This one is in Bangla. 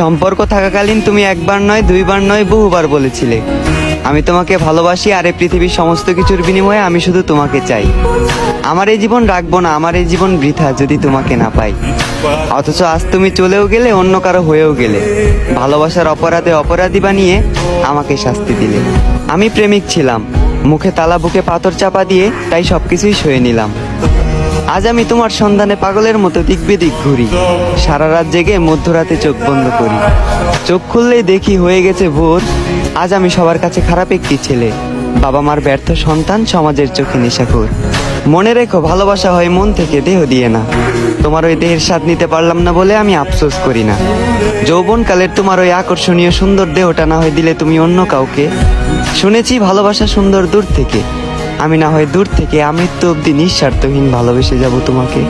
সম্পর্ক থাকাকালীন তুমি একবার নয় দুইবার নয় বহুবার বলেছিলে আমি তোমাকে ভালোবাসি, আর এই পৃথিবীর সমস্ত কিছুর বিনিময়ে আমি শুধু তোমাকে চাই। আমার এই জীবন রাখবো না, আমার এই জীবন বৃথা যদি তোমাকে না পাই। অথচ আজ তুমি চলেও গেলে, অন্য কারো হয়েও গেলে। ভালোবাসার অপরাধে অপরাধী বানিয়ে আমাকে শাস্তি দিলে। আমি প্রেমিক ছিলাম, মুখে তালা বুকে পাথর চাপা দিয়ে, তাই সবকিছুই সয়ে নিলাম। আজ আমি তোমার সন্ধানে পাগলের মতো দিক বেদিক ঘুরি, সারা রাত জেগে মধ্যরাতে চোখ বন্ধ করি। চোখ খুললেই দেখি হয়ে গেছে ভোর। আজ আমি সবার কাছে খারাপ একটি ছেলে, বাবা মার ব্যর্থ সন্তান, সমাজের চোখে নেশাখোর। মনে রেখো, ভালোবাসা হয় মন থেকে, দেহ দিয়ে না। তোমার ওই দেহের স্বাদ নিতে পারলাম না বলে আমি আফসোস করি না। যৌবনকালের তোমার ওই আকর্ষণীয় সুন্দর দেহটা না হয় দিলে তুমি অন্য কাউকে। শুনেছি ভালোবাসা সুন্দর দূর থেকে, আমি না হয় দূর থেকে আমৃত্যু অব্দি নিঃস্বার্থহীন ভালোবেসে যাব তোমাকে।